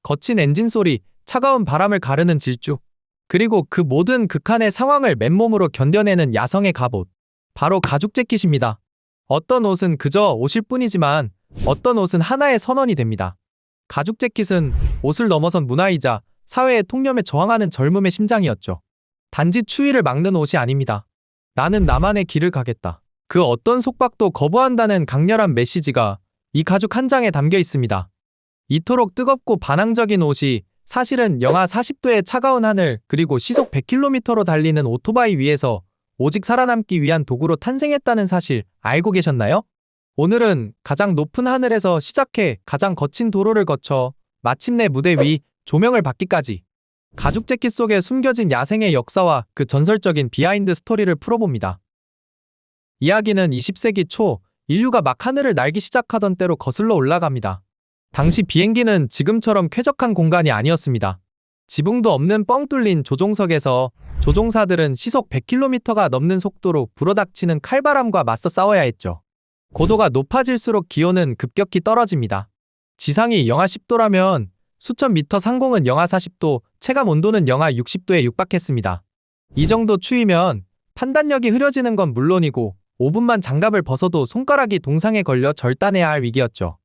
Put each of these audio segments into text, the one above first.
거친 엔진 소리, 차가운 바람을 가르는 질주, 그리고 그 모든 극한의 상황을 맨몸으로 견뎌내는 야성의 갑옷. 바로 가죽 재킷입니다. 어떤 옷은 그저 옷일 뿐이지만 어떤 옷은 하나의 선언이 됩니다. 가죽 재킷은 옷을 넘어선 문화이자 사회의 통념에 저항하는 젊음의 심장이었죠. 단지 추위를 막는 옷이 아닙니다. 나는 나만의 길을 가겠다. 그 어떤 속박도 거부한다는 강렬한 메시지가 이 가죽 한 장에 담겨 있습니다. 이토록 뜨겁고 반항적인 옷이 사실은 영하 40도의 차가운 하늘 그리고 시속 100km로 달리는 오토바이 위에서 오직 살아남기 위한 도구로 탄생했다는 사실 알고 계셨나요? 오늘은 가장 높은 하늘에서 시작해 가장 거친 도로를 거쳐 마침내 무대 위 조명을 받기까지 가죽 재킷 속에 숨겨진 야생의 역사와 그 전설적인 비하인드 스토리를 풀어봅니다. 이야기는 20세기 초 인류가 막 하늘을 날기 시작하던 때로 거슬러 올라갑니다. 당시 비행기는 지금처럼 쾌적한 공간이 아니었습니다. 지붕도 없는 뻥 뚫린 조종석에서 조종사들은 시속 100km가 넘는 속도로 불어닥치는 칼바람과 맞서 싸워야 했죠. 고도가 높아질수록 기온은 급격히 떨어집니다. 지상이 영하 10도라면 수천 미터 상공은 영하 40도, 체감 온도는 영하 60도에 육박했습니다. 이 정도 추위면 판단력이 흐려지는 건 물론이고 5분만 장갑을 벗어도 손가락이 동상에 걸려 절단해야 할 위기였죠.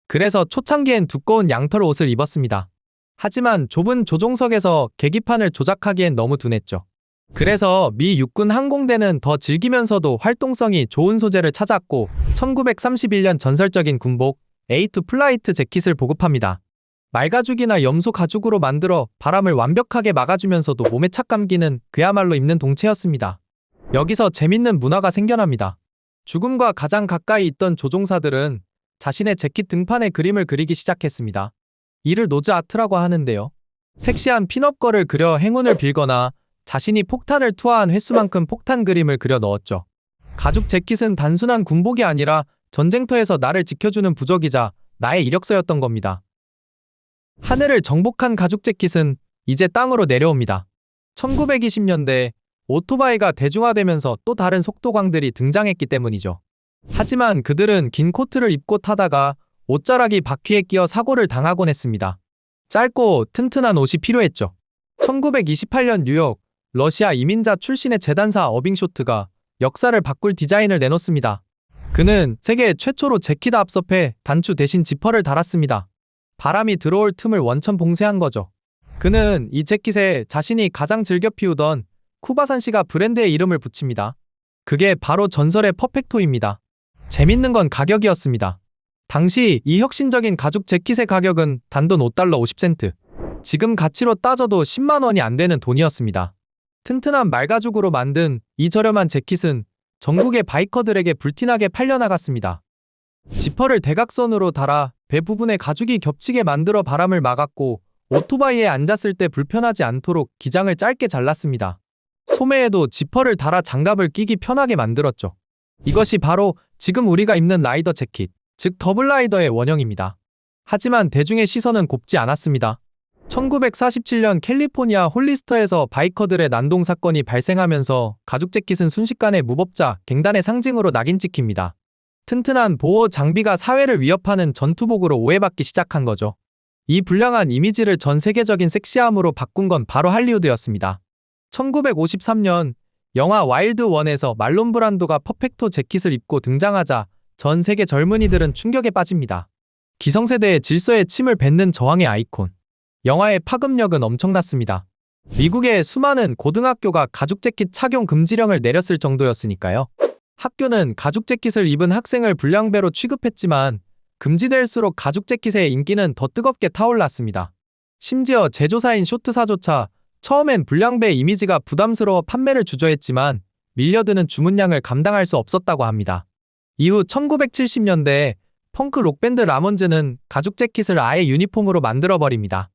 그래서 초창기엔 두꺼운 양털 옷을 입었습니다. 하지만 좁은 조종석에서 계기판을 조작하기엔 너무 둔했죠. 그래서 미 육군 항공대는 더 즐기면서도 활동성이 좋은 소재를 찾았고 1931년 전설적인 군복 A2 플라이트 재킷을 보급합니다. 말가죽이나 염소 가죽으로 만들어 바람을 완벽하게 막아주면서도 몸에 착 감기는 그야말로 입는 동체였습니다. 여기서 재밌는 문화가 생겨납니다. 죽음과 가장 가까이 있던 조종사들은 자신의 재킷 등판에 그림을 그리기 시작했습니다. 이를 노즈 아트라고 하는데요. 섹시한 핀업걸을 그려 행운을 빌거나 자신이 폭탄을 투하한 횟수만큼 폭탄 그림을 그려 넣었죠. 가죽 재킷은 단순한 군복이 아니라 전쟁터에서 나를 지켜주는 부적이자 나의 이력서였던 겁니다. 하늘을 정복한 가죽 재킷은 이제 땅으로 내려옵니다. 1920년대 오토바이가 대중화되면서 또 다른 속도광들이 등장했기 때문이죠. 하지만 그들은 긴 코트를 입고 타다가 옷자락이 바퀴에 끼어 사고를 당하곤 했습니다. 짧고 튼튼한 옷이 필요했죠. 1928년 뉴욕, 러시아 이민자 출신의 재단사 어빙쇼트가 역사를 바꿀 디자인을 내놓습니다. 그는 세계 최초로 재킷 앞섭에 단추 대신 지퍼를 달았습니다. 바람이 들어올 틈을 원천 봉쇄한 거죠. 그는 이 재킷에 자신이 가장 즐겨 피우던 쿠바산시가 브랜드의 이름을 붙입니다. 그게 바로 전설의 퍼펙토입니다. 재밌는 건 가격이었습니다. 당시 이 혁신적인 가죽 재킷의 가격은 단돈 $5 50센트. 지금 가치로 따져도 10만 원이 안 되는 돈이었습니다. 튼튼한 말가죽으로 만든 이 저렴한 재킷은 전국의 바이커들에게 불티나게 팔려나갔습니다. 지퍼를 대각선으로 달아 배 부분에 가죽이 겹치게 만들어 바람을 막았고 오토바이에 앉았을 때 불편하지 않도록 기장을 짧게 잘랐습니다. 소매에도 지퍼를 달아 장갑을 끼기 편하게 만들었죠. 이것이 바로 지금 우리가 입는 라이더 재킷, 즉 더블 라이더의 원형입니다. 하지만 대중의 시선은 곱지 않았습니다. 1947년 캘리포니아 홀리스터에서 바이커들의 난동 사건이 발생하면서 가죽 재킷은 순식간에 무법자, 갱단의 상징으로 낙인 찍힙니다. 튼튼한 보호 장비가 사회를 위협하는 전투복으로 오해받기 시작한 거죠. 이 불량한 이미지를 전 세계적인 섹시함으로 바꾼 건 바로 할리우드였습니다. 1953년 영화 와일드 원에서 말론 브란도가 퍼펙토 재킷을 입고 등장하자 전 세계 젊은이들은 충격에 빠집니다. 기성세대의 질서에 침을 뱉는 저항의 아이콘. 영화의 파급력은 엄청났습니다. 미국의 수많은 고등학교가 가죽 재킷 착용 금지령을 내렸을 정도였으니까요. 학교는 가죽 재킷을 입은 학생을 불량배로 취급했지만 금지될수록 가죽 재킷의 인기는 더 뜨겁게 타올랐습니다. 심지어 제조사인 쇼트사조차 처음엔 불량배 이미지가 부담스러워 판매를 주저했지만 밀려드는 주문량을 감당할 수 없었다고 합니다. 이후 1970년대에 펑크 록밴드 라몬즈는 가죽 재킷을 아예 유니폼으로 만들어버립니다.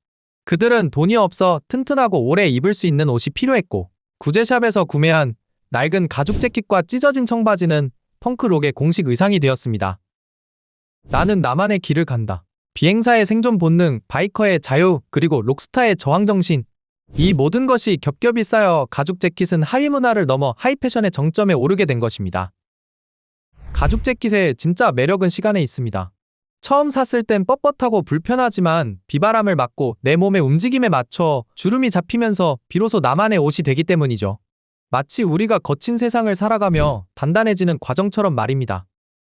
그들은 돈이 없어 튼튼하고 오래 입을 수 있는 옷이 필요했고 구제샵에서 구매한 낡은 가죽 재킷과 찢어진 청바지는 펑크록의 공식 의상이 되었습니다. 나는 나만의 길을 간다. 비행사의 생존 본능, 바이커의 자유, 그리고 록스타의 저항정신. 이 모든 것이 겹겹이 쌓여 가죽 재킷은 하위 문화를 넘어 하이 패션의 정점에 오르게 된 것입니다. 가죽 재킷의 진짜 매력은 시간에 있습니다. 처음 샀을 땐 뻣뻣하고 불편하지만 비바람을 맞고 내 몸의 움직임에 맞춰 주름이 잡히면서 비로소 나만의 옷이 되기 때문이죠. 마치 우리가 거친 세상을 살아가며 단단해지는 과정처럼 말입니다.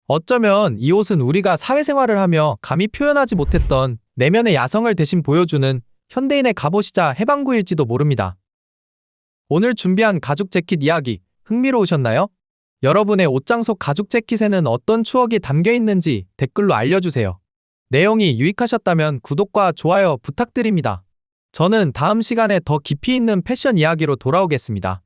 어쩌면 이 옷은 우리가 사회생활을 하며 감히 표현하지 못했던 내면의 야성을 대신 보여주는 현대인의 갑옷이자 해방구일지도 모릅니다. 오늘 준비한 가죽 재킷 이야기 흥미로우셨나요? 여러분의 옷장 속 가죽 재킷에는 어떤 추억이 담겨 있는지 댓글로 알려주세요. 내용이 유익하셨다면 구독과 좋아요 부탁드립니다. 저는 다음 시간에 더 깊이 있는 패션 이야기로 돌아오겠습니다.